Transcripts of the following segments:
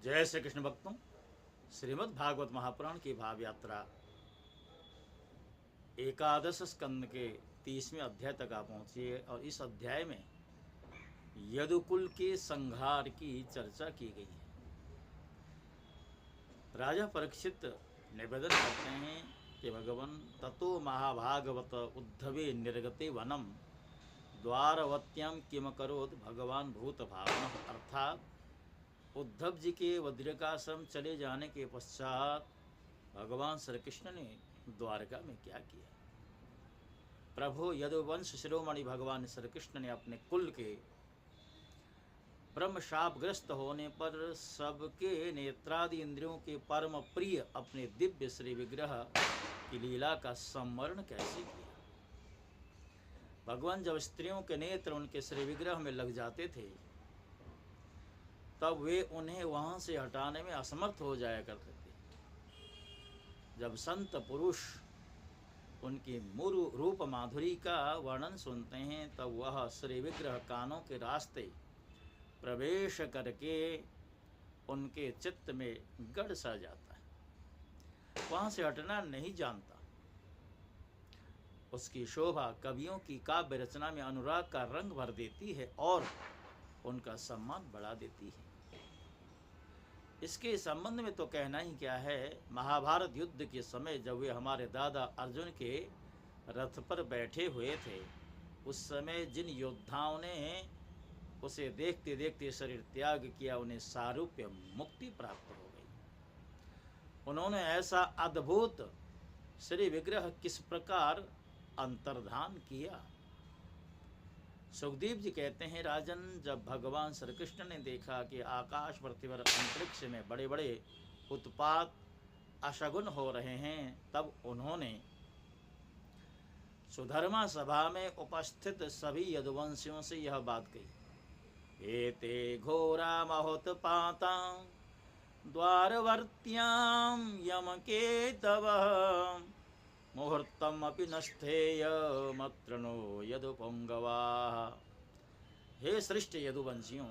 जय श्री कृष्ण भक्तों, श्रीमद् भागवत महापुराण की भाव यात्रा एकादश स्कंद के 30वें अध्याय तक आ पहुंची है और इस अध्याय में यदुकुल के संहार की चर्चा की गई है। राजा परीक्षित निवेदन करते हैं कि भगवान ततो महाभागवत उद्धवे निर्गते वनम द्वारवत्याम किम करोद भगवान भूत भावना, अर्थात उद्धव जी के बद्रिकाश्रम चले जाने के पश्चात भगवान श्री कृष्ण ने द्वारका में क्या किया। प्रभु यदुवंश शिरोमणि भगवान श्री कृष्ण ने अपने कुल के ब्रह्म शापग्रस्त होने पर सबके नेत्रादि इंद्रियों के परम प्रिय अपने दिव्य श्री विग्रह की लीला का स्मरण कैसे किया। भगवान जब स्त्रियों के नेत्र उनके श्री विग्रह में लग जाते थे तब वे उन्हें वहां से हटाने में असमर्थ हो जाया करते थे। जब संत पुरुष उनकी मुरु रूप माधुरी का वर्णन सुनते हैं तब वह श्री विग्रह कानों के रास्ते प्रवेश करके उनके चित्त में गड़ सा जाता है, वहां से हटना नहीं जानता। उसकी शोभा कवियों की काव्य रचना में अनुराग का रंग भर देती है और उनका सम्मान बढ़ा देती है। इसके संबंध में तो कहना ही क्या है। महाभारत युद्ध के समय जब वे हमारे दादा अर्जुन के रथ पर बैठे हुए थे, उस समय जिन योद्धाओं ने उसे देखते देखते शरीर त्याग किया, उन्हें सारूप्य मुक्ति प्राप्त हो गई। उन्होंने ऐसा अद्भुत श्री विग्रह किस प्रकार अंतर्धान किया। सुखदेव जी कहते हैं, राजन, जब भगवान श्री कृष्ण ने देखा कि आकाश पृथ्वी और अंतरिक्ष में बड़े बड़े उत्पात अशगुन हो रहे हैं, तब उन्होंने सुधर्मा सभा में उपस्थित सभी यदुवंशियों से यह बात कही। एते घोरा महोत्पाता द्वारवर्त्याम यम के तव मुहूर्तम अपि नस्थेय मत्रणो यदुपुंगवा। हे श्रेष्ठ यदुवंशियों,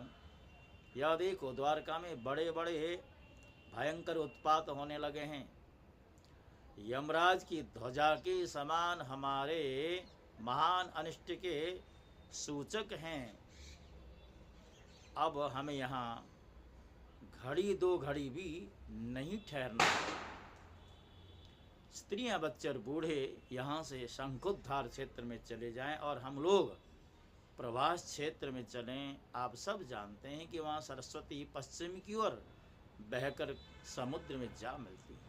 यह देखो, द्वारका में बड़े बड़े भयंकर उत्पात होने लगे हैं। यमराज की ध्वजा के समान हमारे महान अनिष्ट के सूचक हैं। अब हमें यहाँ घड़ी दो घड़ी भी नहीं ठहरना। स्त्रियां, बच्चे और बूढ़े यहाँ से शंखोद्धार क्षेत्र में चले जाएं और हम लोग प्रवास क्षेत्र में चलें। आप सब जानते हैं कि वहाँ सरस्वती पश्चिम की ओर बहकर समुद्र में जा मिलती है।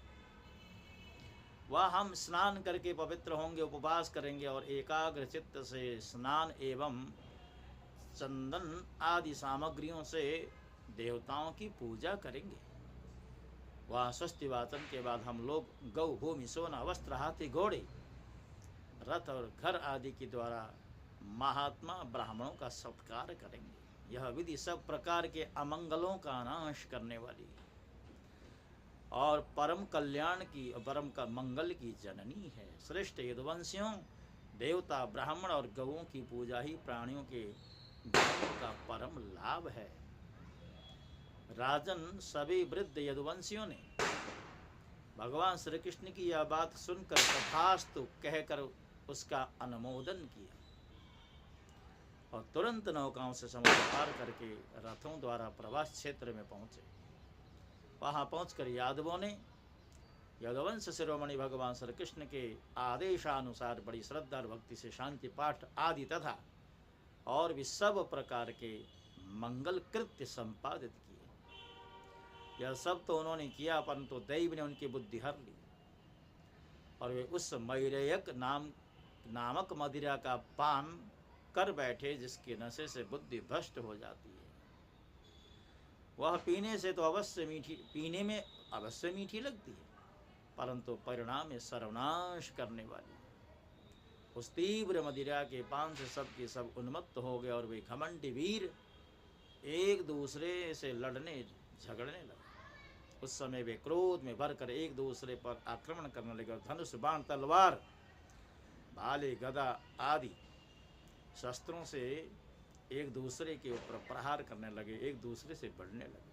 वह हम स्नान करके पवित्र होंगे, उपवास करेंगे और एकाग्र चित्त से स्नान एवं चंदन आदि सामग्रियों से देवताओं की पूजा करेंगे। वहाँ स्वस्ति वाचन के बाद हम लोग गौ, भूमि, सोना, वस्त्र, हाथी, घोड़े, रथ और घर आदि के द्वारा महात्मा ब्राह्मणों का सत्कार करेंगे। यह विधि सब प्रकार के अमंगलों का नाश करने वाली है और परम कल्याण की और परम का मंगल की जननी है। श्रेष्ठ यदुवंशियों, देवता, ब्राह्मण और गौओं की पूजा ही प्राणियों के जीवन का परम लाभ है। राजन, सभी वृद्ध यदुवंशियों ने भगवान श्री कृष्ण की यह बात सुनकर तथास्तु कहकर उसका अनुमोदन किया और तुरंत नौकाओं से समुद्र पार करके रथों द्वारा प्रवास क्षेत्र में पहुंचे। वहां पहुंचकर यादवों ने यदुवंश शिरोमणि भगवान श्री कृष्ण के आदेशानुसार बड़ी श्रद्धा और भक्ति से शांति पाठ आदि तथा और भी सब प्रकार के मंगल कृत्य संपादित किए। यह सब तो उन्होंने किया, परंतु दैव ने उनकी बुद्धि हर ली और वे उस मैरेयक नामक मदिरा का पान कर बैठे, जिसके नशे से बुद्धि भ्रष्ट हो जाती है। वह पीने में अवश्य मीठी लगती है, परंतु परिणाम में सर्वनाश करने वाली है। उस तीव्र मदिरा के पान से सब के सब उन्मत्त हो गए और वे घमंडी वीर एक दूसरे से लड़ने झगड़ने लगे। उस समय वे क्रोध में भरकर एक दूसरे पर आक्रमण करने लगे और धनुष, बाण, तलवार, भाले, गदा आदि शस्त्रों से एक दूसरे के ऊपर प्रहार करने लगे, एक दूसरे से बढ़ने लगे।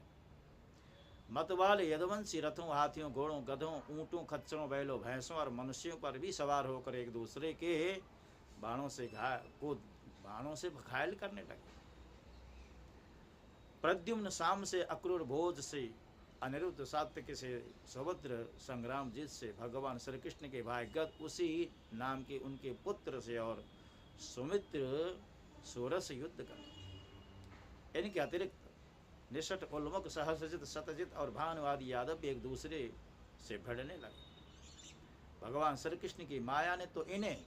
मत वाले यदुवंशी रथों, हाथियों, घोड़ों, गधों, ऊंटों, खच्चरों, बैलों, भैंसों और मनुष्यों पर भी सवार होकर एक दूसरे के बाणों से घायल करने लगे। प्रद्युम्न शाम से, अक्रूर भोज से, अनिरुद्ध सात्विक से, सुभद्र संग्राम जीत से, भगवान श्री कृष्ण के भाई गद उसी नाम के उनके पुत्र से और सुमित्र सूरस युद्ध कर। इनके अतिरिक्त निषट, उल्मुख, सहस्रजित, शतजित और भानुवादी यादव भी एक दूसरे से भिड़ने लगे। भगवान श्री कृष्ण की माया ने तो इन्हें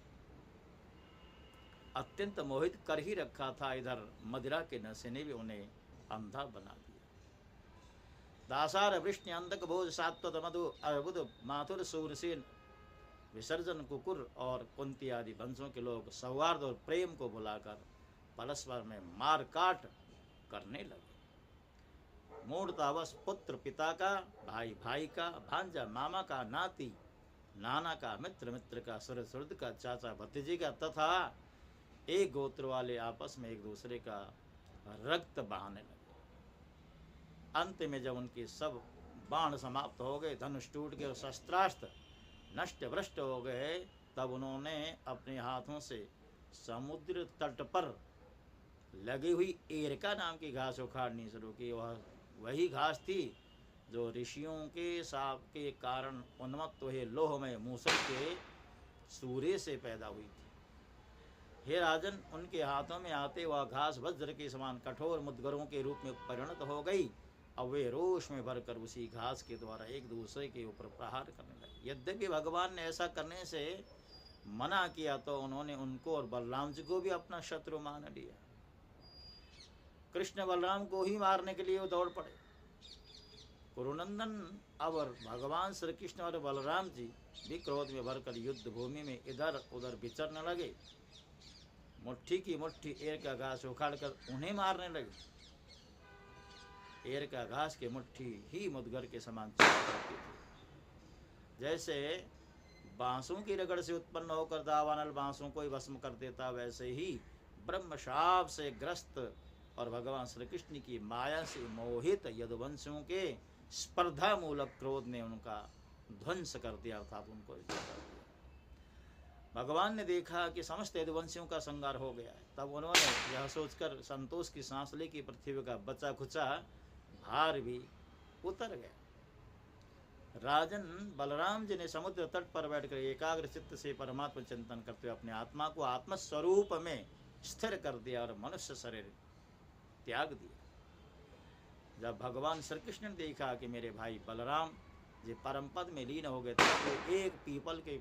अत्यंत मोहित कर ही रखा था, इधर मदिरा के नशे ने भी उन्हें अंधा बना दिया। दासार, वृष्णि, अंधक, भोज, सात्वत, मधु, अर्बुद, माथुर, सूरसेन, विसर्जन, कुकुर और कुंती आदि वंशों के लोग सौहार्द और प्रेम को बुलाकर परस्पर में मार काट करने लगे। मूर्तावश पुत्र पिता का, भाई भाई का, भांजा मामा का, नाती नाना का, मित्र मित्र का, सुहृद का, चाचा भतीजे का तथा एक गोत्र वाले आपस में एक दूसरे का रक्त बहाने लगे। अंत में जब उनके सब बाण समाप्त हो गए, धनुष टूट गए और शस्त्रास्त्र नष्ट भ्रष्ट हो गए, तब उन्होंने अपने हाथों से समुद्र तट पर लगी हुई एरका नाम की घास उखाड़नी शुरू की। वह वही घास थी जो ऋषियों के शाप के कारण उन्मत्त हुए लोह में मूसल के सूर्य से पैदा हुई थी। हे राजन, उनके हाथों में आते वह घास वज्र के समान कठोर मुद्गरों के रूप में परिणत हो गई। अब वे रोष में भरकर उसी घास के द्वारा एक दूसरे के ऊपर प्रहार करने लगे। यद्यपि भगवान ने ऐसा करने से मना किया तो उन्होंने उनको और बलराम जी को भी अपना शत्रु मान लिया। कृष्ण बलराम को ही मारने के लिए वो दौड़ पड़े। कुरुनंदन अब भगवान श्री कृष्ण और बलराम जी भी क्रोध में भरकर युद्ध भूमि में इधर उधर विचरने लगे। मुट्ठी की मुट्ठी एर का घास उखाड़कर उन्हें मारने लगे। एर का घास के मुट्ठी ही मुदगर के समान चमकती थी। जैसे बांसों की रगड़ से उत्पन्न होकर दावानल बांसों को ही भस्म कर देता, वैसे ही ब्रह्म शाप से ग्रस्त और भगवान श्री कृष्ण की माया से मोहित यदुवंशियों के स्पर्धा मूलक क्रोध ने उनका ध्वंस कर दिया, अर्थात उनको कर दिया। भगवान ने देखा कि समस्त यदुवंशियों का संहार हो गया है, तब उन्होंने यह सोचकर संतोष की सांस ली कि पृथ्वी का बचा खुचा भार भी उतर गया। राजन, बलराम जी ने समुद्र तट पर बैठकर एकाग्र चित्त से परमात्मा चिंतन करते हुए अपने आत्मा को आत्मस्वरूप में स्थिर कर दिया और मनुष्य शरीर त्याग दिया। जब भगवान श्री कृष्ण ने देखा कि मेरे भाई बलराम जी परम पद में लीन हो गए, तो वो एक पीपल के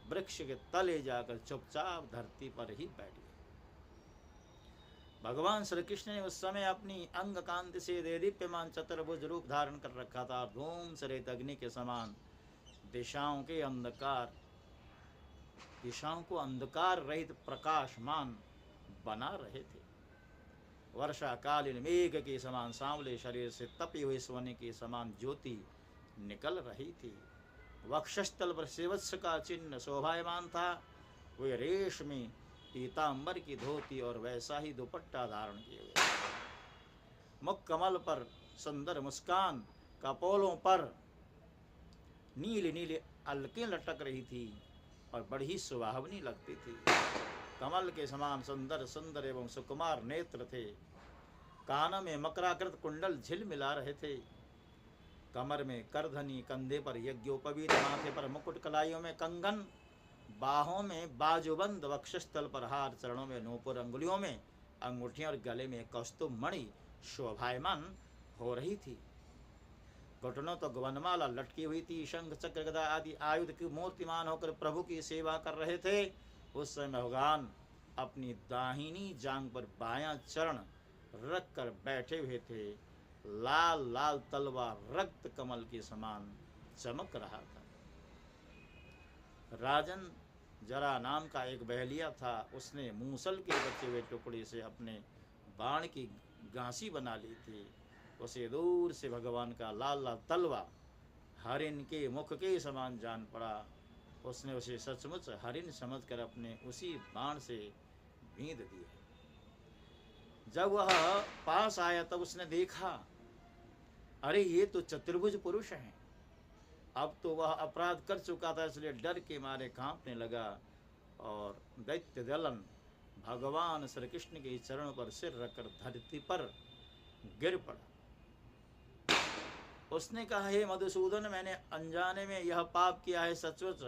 वृक्ष के तले जाकर चुपचाप धरती पर ही बैठ गए। भगवान श्री कृष्ण ने उस समय अपनी अंग कांति से देदीप्यमान चतुर्भुज रूप धारण कर रखा था। धूम सरेत अग्नि के समान दिशाओं को अंधकार रहित प्रकाशमान बना रहे थे। वर्षाकालीन मेघ के समान सांवले शरीर से तपी हुई सोने के समान ज्योति निकल रही थी। वक्षस्थल पर शिवत्स का चिन्ह शोभायमान था। वे रेशमी पीतांबर की धोती और वैसा ही दुपट्टा धारण किए हुए। मुख कमल पर सुंदर मुस्कान, कपोलों पर नीली नीली अलकें लटक रही थी और बड़ी सुहावनी लगती थी। कमल के समान सुंदर सुंदर एवं सुकुमार नेत्र थे। कानों में मकराकृत कुंडल झिलमिला रहे थे। कमर में करधनी, कंधे पर यज्ञोपवीत, माथे पर मुकुट, कलाइयों में कंगन, बाहों में बाजूबंद, वक्षस्थल पर हार, चरणों में नूपुर, अंगुलियों में अंगूठियां और गले में कौस्तुभ मणि शोभायमान हो रही थी। घुटनों तो वनमाला लटकी हुई थी। शंख, चक्र, गदा आदि आयुध की मूर्तिमान होकर प्रभु की सेवा कर रहे थे। उस समय भगवान अपनी दाहिनी जांघ पर बायां चरण रख कर बैठे हुए थे। लाल लाल तलवार रक्त कमल के समान चमक रहा था। राजन, जरा नाम का एक बहलिया था। उसने मूसल के बचे हुए टुकड़े से अपने बाण की गांसी बना ली थी। उसे दूर से भगवान का लाल लाल तलवा हरिण के मुख के समान जान पड़ा। उसने उसे सचमुच हरिण समझकर अपने उसी बाण से बींध दिया। जब वह पास आया तब उसने देखा अरे ये तो चतुर्भुज पुरुष हैं। अब तो वह अपराध कर चुका था, इसलिए डर के मारे कांपने लगा और दैत्य दलन भगवान श्री कृष्ण के चरणों पर सिर रखकर धरती पर गिर पड़ा। उसने कहा, हे मधुसूदन, मैंने अनजाने में यह पाप किया है। सचमुच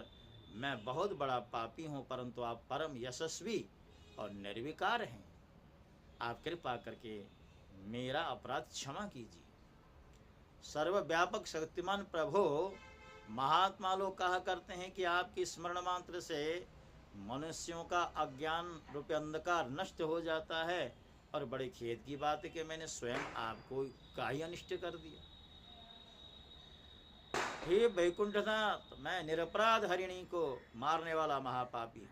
मैं बहुत बड़ा पापी हूँ, परंतु आप परम यशस्वी और निर्विकार हैं। आप कृपा करके मेरा अपराध क्षमा कीजिए। सर्वव्यापक शक्तिमान प्रभु, महात्मा लोग कहा करते हैं कि आपकी स्मरण मात्र से मनुष्यों का अज्ञान रूपी अंधकार नष्ट हो जाता है, और बड़े खेद की बात है कि मैंने स्वयं आपको का ही अनिष्ट कर दिया। हे वैकुंठनाथ, मैं निरपराध हरिणी को मारने वाला महापापी हूँ।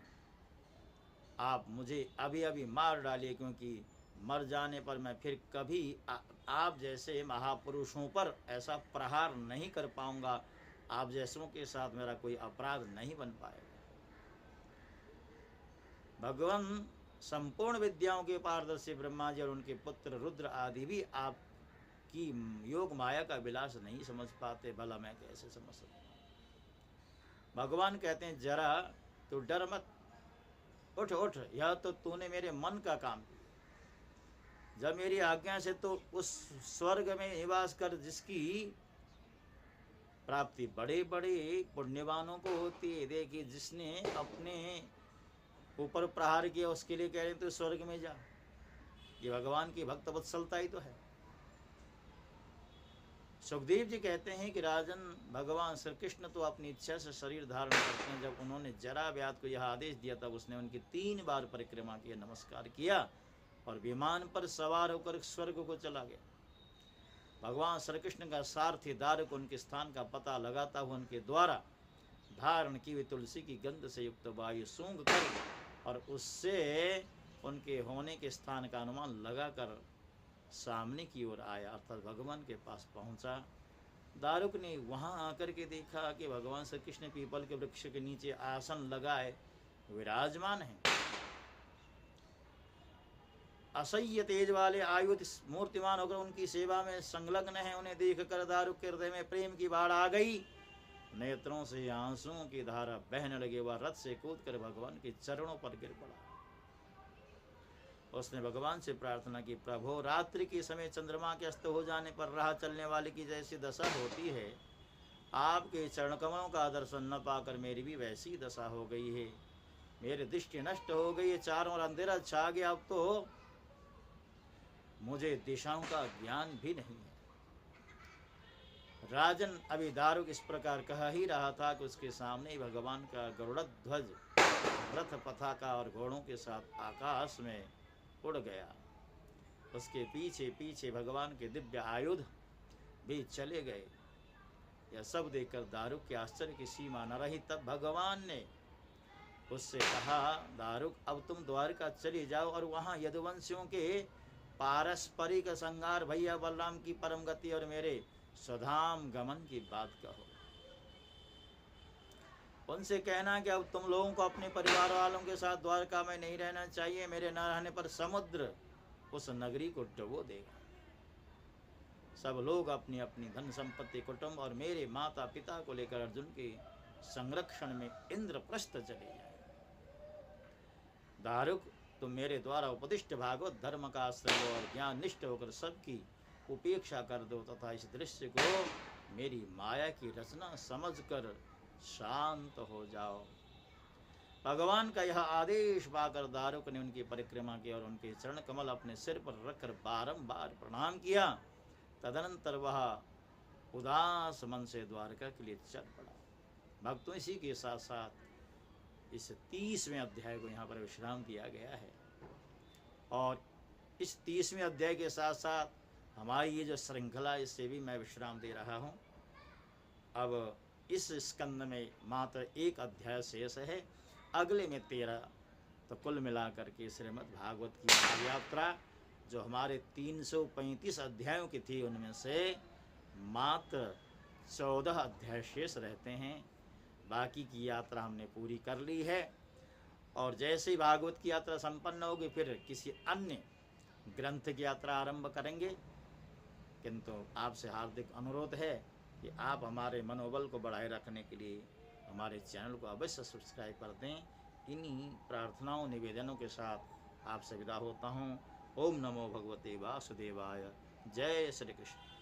आप मुझे अभी अभी मार डालिए, क्योंकि मर जाने पर मैं फिर कभी आप जैसे महापुरुषों पर ऐसा प्रहार नहीं कर पाऊंगा। आप जैसों के साथ मेरा कोई अपराध नहीं बन पाएगा। भगवान संपूर्ण विद्याओं के पारदर्शी ब्रह्मा जी और उनके पुत्र रुद्र आदि भी आपकी योग माया का विलास नहीं समझ पाते, भला मैं कैसे समझ सकता। भगवान कहते हैं, जरा तू डर मत, उठ उठ, यह तो तूने मेरे मन का काम किया। जब मेरी आज्ञा से तो उस स्वर्ग में निवास कर जिसकी प्राप्ति बड़े बड़े पुण्यवानों को होती है। देखिए, जिसने अपने ऊपर प्रहार किया उसके लिए कह रहे हैं तो स्वर्ग में जा। ये भगवान की भक्त वत्सलता ही तो है। सुखदेव जी कहते हैं कि राजन, भगवान श्री कृष्ण तो अपनी इच्छा से शरीर धारण करते हैं। जब उन्होंने जरा व्याध को यह आदेश दिया तब उसने उनकी 3 बार परिक्रमा किया, नमस्कार किया और विमान पर सवार होकर स्वर्ग को चला गया। भगवान श्री कृष्ण का सारथी दारुक उनके स्थान का पता लगाता हुआ उनके द्वारा धारण की हुई तुलसी की गंध से युक्त वायु सूंघ कर और उससे उनके होने के स्थान का अनुमान लगाकर सामने की ओर आया, अर्थात भगवान के पास पहुंचा। दारुक ने वहां आकर के देखा कि भगवान श्री कृष्ण पीपल के वृक्ष के नीचे आसन लगाए विराजमान हैं। असह्य तेज वाले आयुध मूर्तिमान होकर उनकी सेवा में संलग्न है। उन्हें देखकर दारुक के हृदय में प्रेम की बाढ़ आ गई। नेत्रों से आंसुओं की धारा बहने लगे। वह रथ से कूदकर भगवान के चरणों पर गिर पड़ा। उसने भगवान से प्रार्थना की, प्रभु, रात्रि के समय चंद्रमा के अस्त हो जाने पर राह चलने वाले की जैसी दशा होती है, आपके चरण कमलों का दर्शन न पाकर मेरी भी वैसी दशा हो गई है। मेरी दृष्टि नष्ट हो गई है, चारों ओर अंधेरा छा गया। अब तो मुझे दिशाओं का ज्ञान भी नहीं है। राजन, अभी दारुक इस प्रकार कह ही रहा था कि उसके सामने ही भगवान का गरुड़ध्वज रथ पताका और घोड़ों के साथ आकाश में उड़ गया। उसके पीछे पीछे भगवान के दिव्य आयुध भी चले गए। यह सब देखकर दारुक के आश्चर्य की सीमा न रही। तब भगवान ने उससे कहा, दारुक, अब तुम द्वारका चले जाओ और वहाँ यदुवंशियों के पारस्परिक संहार, भैया बलराम की परम गति और मेरे स्वधाम गमन की बात कहो। उनसे कहना कि अब तुम लोगों को अपने परिवार वालों के साथ द्वारका में नहीं रहना चाहिए। मेरे न रहने पर समुद्र उस नगरी को डुबो देगा। सब लोग अपनी अपनी धन संपत्ति, कुटुंब और मेरे माता पिता को लेकर अर्जुन के संरक्षण में इंद्रप्रस्थ चले जाए। दारुक, तुम मेरे द्वारा उपदिष्ट भागवत धर्म का आश्रय लो और ज्ञान निष्ठ होकर सबकी उपेक्षा कर दो तथा इस दृश्य को मेरी माया की रचना समझकर शांत हो जाओ। भगवान का यह आदेश पाकर दारुक ने उनकी परिक्रमा की और उनके चरण कमल अपने सिर पर रखकर बारंबार प्रणाम किया। तदनंतर वह उदास मन से द्वारका के लिए चल पड़ा। भक्तों, इसी के साथ साथ इस 30वें अध्याय को यहाँ पर विश्राम दिया गया है। और इस 30वें अध्याय के साथ साथ हमारी ये जो श्रृंखला, इससे भी मैं विश्राम दे रहा हूँ। अब इस स्कंद में मात्र 1 अध्याय शेष है, अगले में 13। तो कुल मिलाकर के श्रीमद् भागवत की यात्रा जो हमारे 335 अध्यायों की थी, उनमें से मात्र 14 अध्याय शेष रहते हैं। बाकी की यात्रा हमने पूरी कर ली है। और जैसे ही भागवत की यात्रा संपन्न होगी, फिर किसी अन्य ग्रंथ की यात्रा आरंभ करेंगे। किंतु आपसे हार्दिक अनुरोध है कि आप हमारे मनोबल को बढ़ाए रखने के लिए हमारे चैनल को अवश्य सब्सक्राइब कर दें। इन्हीं प्रार्थनाओं निवेदनों के साथ आपसे विदा होता हूँ। ओम नमो भगवते वासुदेवाय। जय श्री कृष्ण।